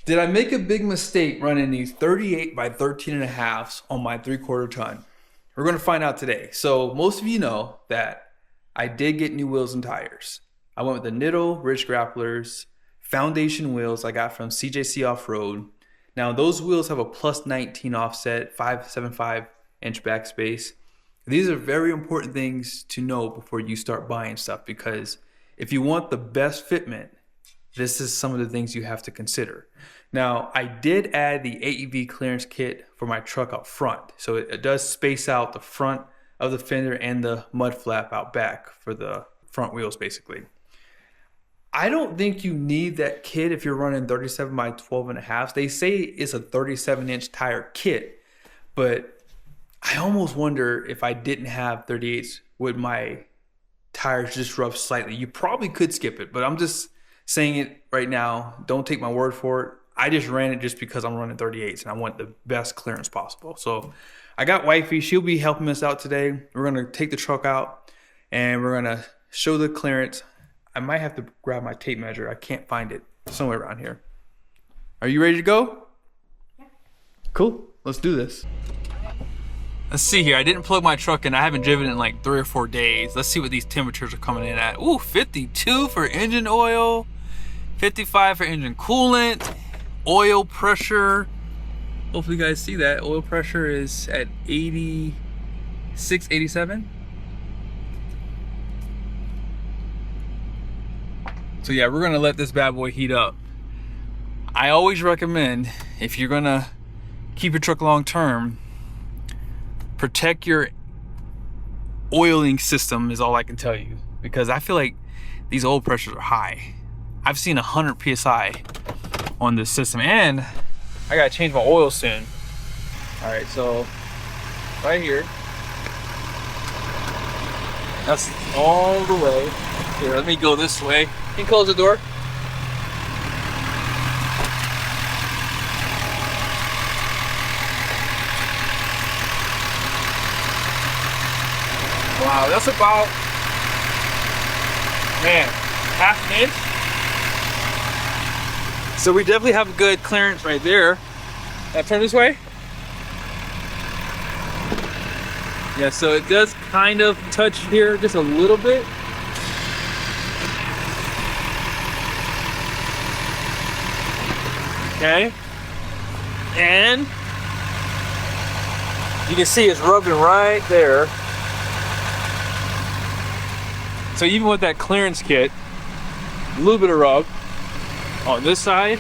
Did I make a big mistake running these 38 by 13.5s on my 3/4 ton? We're going to find out today. So most of you know that I did get new wheels and tires. I went with the Nitto Ridge Grapplers foundation wheels I got from CJC Off-Road. Now those wheels have a plus 19 offset, 5.75 inch backspace. These are very important things to know before you start buying stuff, because if you want the best fitment, this is some of the things you have to consider. Now, I did add the AEV clearance kit for my truck up front. So it does space out the front of the fender and the mud flap out back for the front wheels, basically. I don't think you need that kit if you're running 37 by 12.5. They say it's a 37-inch tire kit, but I almost wonder if I didn't have 38s, would my tires just rub slightly? You probably could skip it, but I'm just saying it right now. Don't take my word for it. I just ran it just because I'm running 38s and I want the best clearance possible. So I got wifey. She'll be helping us out today. We're going to take the truck out and we're going to show the clearance. I might have to grab my tape measure. I can't find it somewhere around here. Are you ready to go? Yeah. Cool. Let's do this. Let's see here. I didn't plug my truck in. I haven't driven it in like 3 or 4 days. Let's see what these temperatures are coming in at. Ooh, 52 for engine oil, 55 for engine coolant, oil pressure. Hopefully you guys see that. Oil pressure is at 86, 87. So yeah, we're gonna let this bad boy heat up. I always recommend, if you're gonna keep your truck long term, protect your oiling system is all I can tell you, because I feel like these oil pressures are high. I've seen 100 PSI on this system, and I gotta change my oil soon. All right, so right here, that's all the way. Here, let me go this way. Can you close the door? Wow, that's about, man, half an inch. So we definitely have a good clearance right there. Can I turn this way? Yeah, so it does kind of touch here just a little bit. Okay. And you can see it's rubbing right there. So even with that clearance kit, a little bit of rub on this side.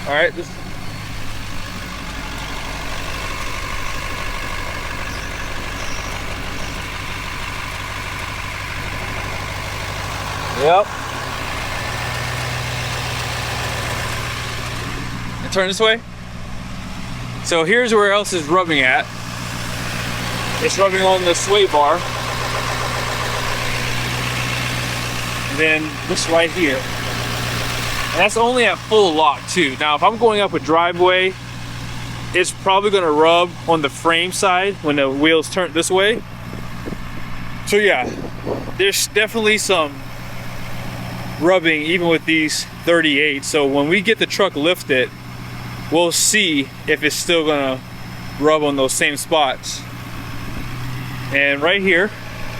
All right, this. Yep. And turn this way. So here's where else is rubbing at. It's rubbing on the sway bar. And then this right here. And that's only at full lock too. Now if I'm going up a driveway, it's probably gonna rub on the frame side when the wheels turn this way. So yeah, there's definitely some rubbing even with these 38. So when we get the truck lifted, we'll see if it's still gonna rub on those same spots. And right here,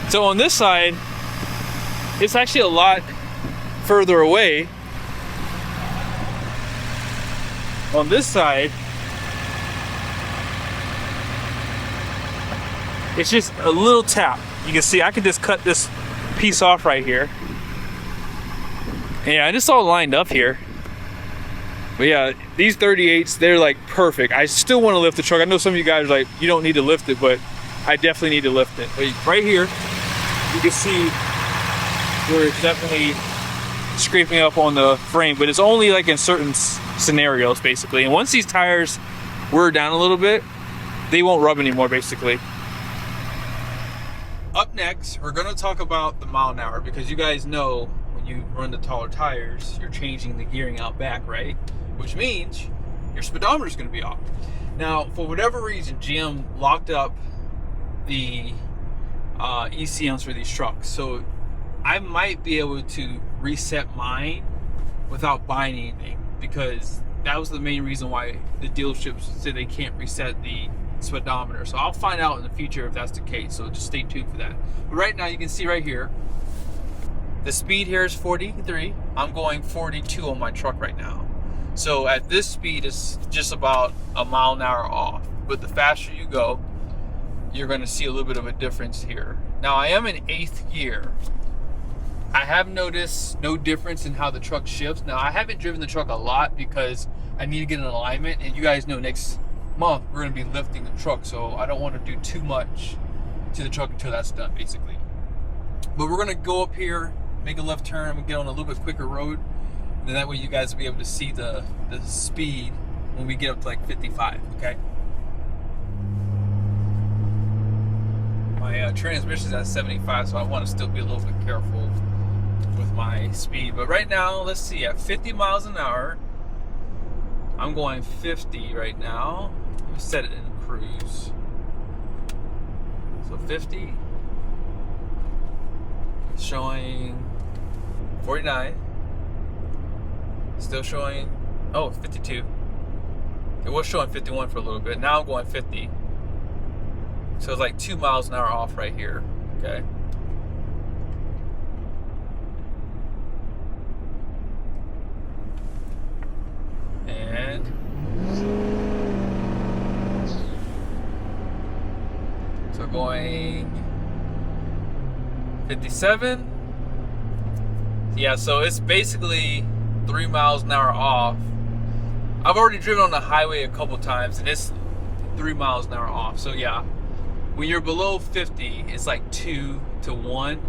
so on this side, it's actually a lot further away. On this side, it's just a little tap. You can see I can just cut this piece off right here. Yeah, it's all lined up here. But yeah, these 38s, they're like perfect. I still want to lift the truck. I know some of you guys are like, you don't need to lift it, but I definitely need to lift it. But right here, you can see where it's definitely scraping up on the frame, but it's only like in certain scenarios, basically. And once these tires wear down a little bit, they won't rub anymore, basically. Up next, we're gonna talk about the mile an hour, because you guys know when you run the taller tires, you're changing the gearing out back, right? Which means your speedometer is going to be off. Now, for whatever reason, GM locked up the ECMs for these trucks. So I might be able to reset mine without buying anything, because that was the main reason why the dealerships said they can't reset the speedometer. So I'll find out in the future if that's the case, so just stay tuned for that. But right now you can see right here, the speed here is 43. I'm going 42 on my truck right now. So at this speed, it's just about a mile an hour off. But the faster you go, you're going to see a little bit of a difference here. Now I am in 8th gear. I have noticed no difference in how the truck shifts. Now I haven't driven the truck a lot because I need to get an alignment, and you guys know next month we're going to be lifting the truck, so I don't want to do too much to the truck until that's done, basically. But we're going to go up here, make a left turn, and get on a little bit quicker road, and then that way you guys will be able to see the speed when we get up to like 55. Okay. My transmission's at 75, so I want to still be a little bit careful with my speed. But right now, let's see, at 50 miles an hour, I'm going 50 right now. Let me set it in cruise. So 50, showing 49, still showing, oh, 52. It was showing 51 for a little bit. Now I'm going 50. So it's like 2 miles an hour off right here, okay? And so going 57. Yeah, so it's basically 3 miles an hour off. I've already driven on the highway a couple times, and it's 3 miles an hour off. So yeah, when you're below 50, it's like 2 to 1.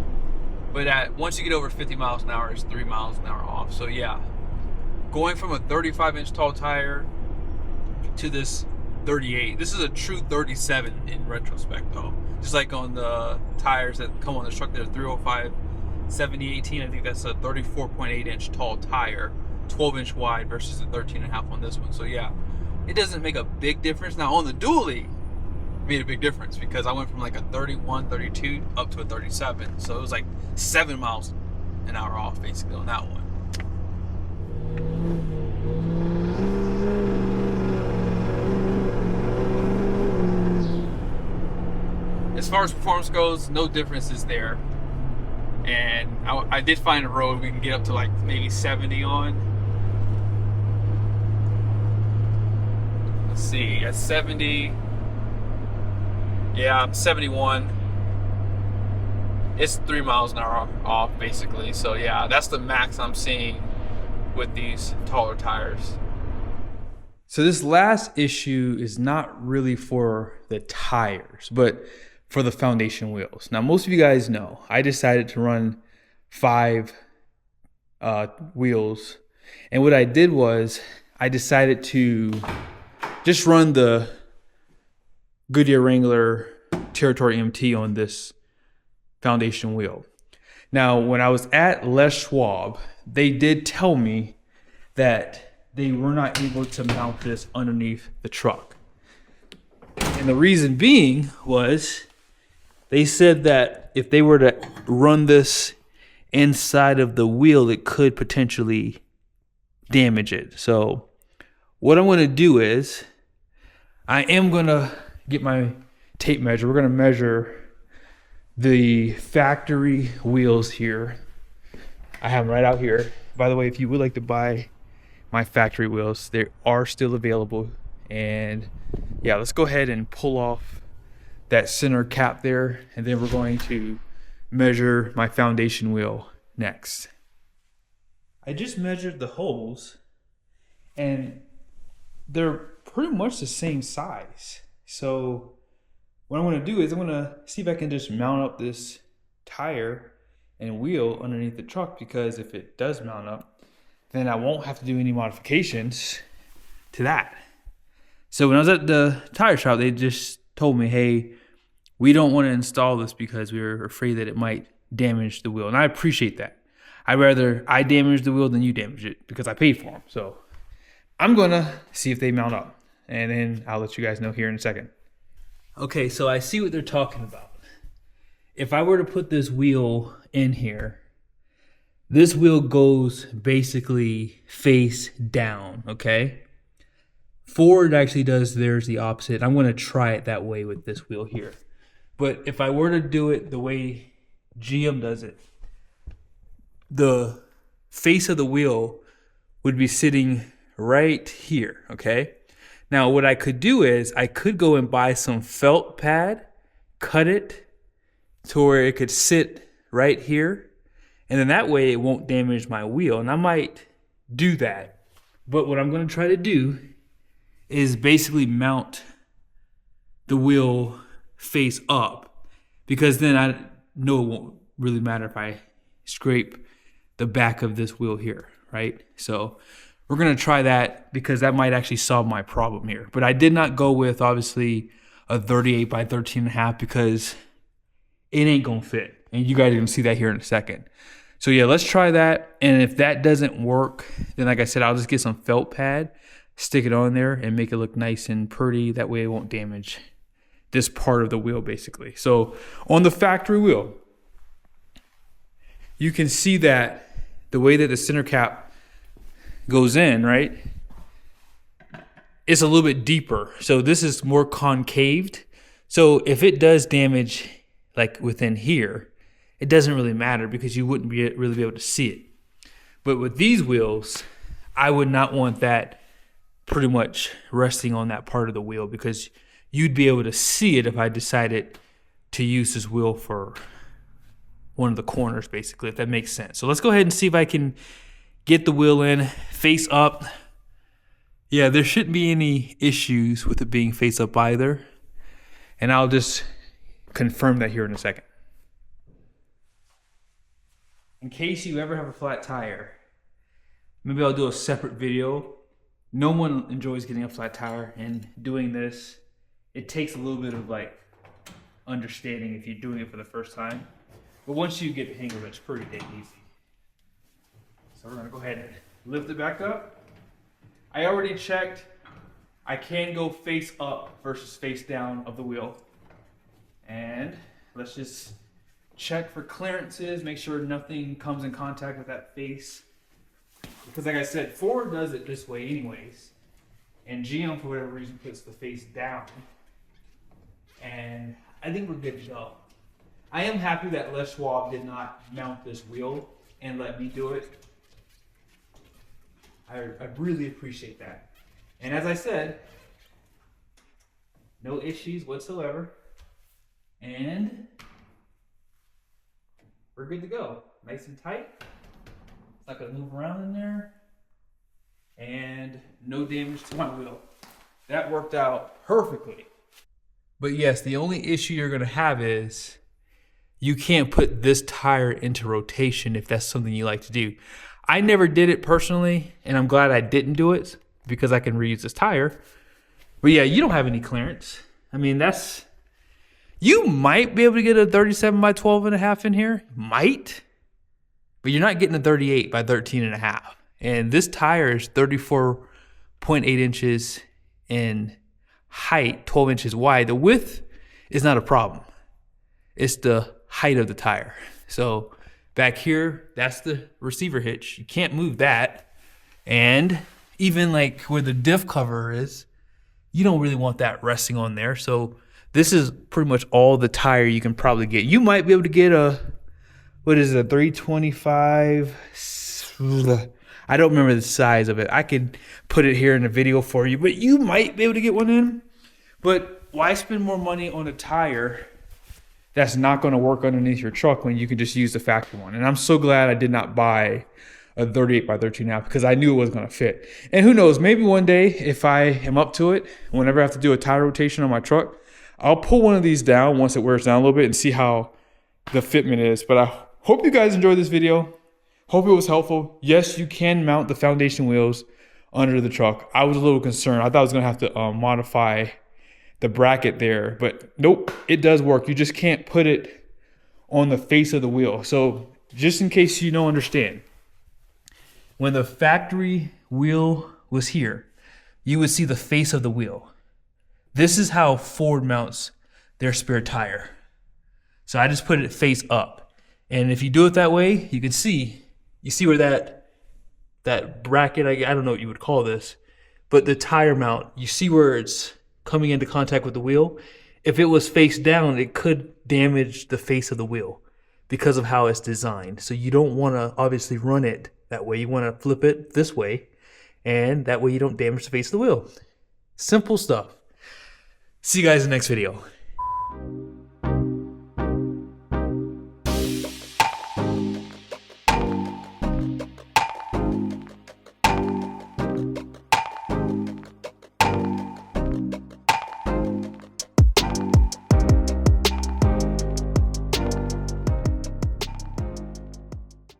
But once you get over 50 miles an hour, it's 3 miles an hour off. So yeah, going from a 35-inch tall tire to this 38. This is a true 37 in retrospect, though. Just like on the tires that come on the truck, they're 305 7018. I think that's a 34.8-inch tall tire, 12-inch wide versus a 13.5 on this one. So yeah, it doesn't make a big difference. Now on the dually, made a big difference because I went from like a 31, 32 up to a 37. So it was like 7 miles an hour off basically on that one. As far as performance goes, no differences there. And I did find a road we can get up to like maybe 70 on. Let's see, at 70. Yeah, I'm 71. It's 3 miles an hour off basically. So yeah, that's the max I'm seeing with these taller tires. So this last issue is not really for the tires, but for the foundation wheels. Now, most of you guys know I decided to run 5 wheels. And what I did was I decided to just run the Goodyear Wrangler Territory MT on this foundation wheel. Now, when I was at Les Schwab, they did tell me that they were not able to mount this underneath the truck. And the reason being was they said that if they were to run this inside of the wheel, it could potentially damage it. So what I'm going to do is I am going to get my tape measure. We're going to measure the factory wheels here. I have them right out here. By the way, if you would like to buy my factory wheels, they are still available. And yeah, let's go ahead and pull off that center cap there, and then we're going to measure my foundation wheel next. I just measured the holes and they're pretty much the same size. So what I'm going to do is I'm going to see if I can just mount up this tire and wheel underneath the truck, because if it does mount up, then I won't have to do any modifications to that. So when I was at the tire shop, they just told me, hey, we don't want to install this because we're afraid that it might damage the wheel. And I appreciate that. I'd rather I damage the wheel than you damage it because I paid for them. So I'm going to see if they mount up, and then I'll let you guys know here in a second. Okay, so I see what they're talking about. if I were to put this wheel in here, this wheel goes basically face down, okay? Ford actually does theirs the opposite. I'm gonna try it that way with this wheel here. But if I were to do it the way GM does it, the face of the wheel would be sitting right here, okay? Now what I could do is I could go and buy some felt pad, cut it to where it could sit right here, and then that way it won't damage my wheel. And I might do that. But what I'm gonna try to do is basically mount the wheel face up, because then I know it won't really matter if I scrape the back of this wheel here, right? So we're gonna try that because that might actually solve my problem here. But I did not go with obviously a 38 by 13.5 because it ain't gonna fit. And you guys are gonna see that here in a second. So yeah, let's try that. And if that doesn't work, then like I said, I'll just get some felt pad, stick it on there and make it look nice and pretty. That way it won't damage this part of the wheel basically. So on the factory wheel, you can see that the way that the center cap goes in, right? It's a little bit deeper. So this is more concaved. So if it does damage like within here, it doesn't really matter because you wouldn't really be able to see it. But with these wheels, I would not want that pretty much resting on that part of the wheel because you'd be able to see it if I decided to use this wheel for one of the corners basically, if that makes sense. So let's go ahead and see if I can get the wheel in face up. Yeah, there shouldn't be any issues with it being face up either. And I'll just confirm that here in a second. In case you ever have a flat tire, maybe I'll do a separate video. No one enjoys getting a flat tire, and doing this, it takes a little bit of like understanding if you're doing it for the first time. But once you get the hang of it, it's pretty dang easy. So we're gonna go ahead and lift it back up. I already checked. I can go face up versus face down of the wheel. And let's just check for clearances, make sure nothing comes in contact with that face. Because like I said, Ford does it this way anyways. And GM, for whatever reason, puts the face down. And I think we're good to go. I am happy that Les Schwab did not mount this wheel and let me do it. I really appreciate that. And as I said, no issues whatsoever. And we're good to go. Nice and tight. It's not gonna move around in there. And no damage to my wheel. That worked out perfectly. But yes, the only issue you're gonna have is you can't put this tire into rotation if that's something you like to do. I never did it personally, and I'm glad I didn't do it because I can reuse this tire. But yeah, you don't have any clearance. I mean, that's, you might be able to get a 37 by 12.5 in here, might, but you're not getting a 38 by 13.5. And this tire is 34.8 inches in height, 12 inches wide. The width is not a problem. It's the height of the tire. So back here, that's the receiver hitch. You can't move that. And even like where the diff cover is, you don't really want that resting on there. So this is pretty much all the tire you can probably get. You might be able to get a, what is it, a 325? I don't remember the size of it. I could put it here in the video for you, but you might be able to get one in. But why spend more money on a tire that's not going to work underneath your truck when you can just use the factory one? And I'm so glad I did not buy a 38 by 13 now because I knew it was going to fit. And who knows, maybe one day if I am up to it, whenever I have to do a tire rotation on my truck, I'll pull one of these down once it wears down a little bit and see how the fitment is. But I hope you guys enjoyed this video. Hope it was helpful. Yes, you can mount the foundation wheels under the truck. I was a little concerned. I thought I was going to have to modify the bracket there, but nope, it does work. You just can't put it on the face of the wheel. So just in case you don't understand, when the factory wheel was here, you would see the face of the wheel. This is how Ford mounts their spare tire. So I just put it face up. And if you do it that way, you can see, you see where that bracket, I don't know what you would call this, but the tire mount, you see where it's coming into contact with the wheel. If it was face down, it could damage the face of the wheel because of how it's designed. So you don't want to obviously run it that way. You want to flip it this way, and that way you don't damage the face of the wheel. Simple stuff. See you guys in the next video.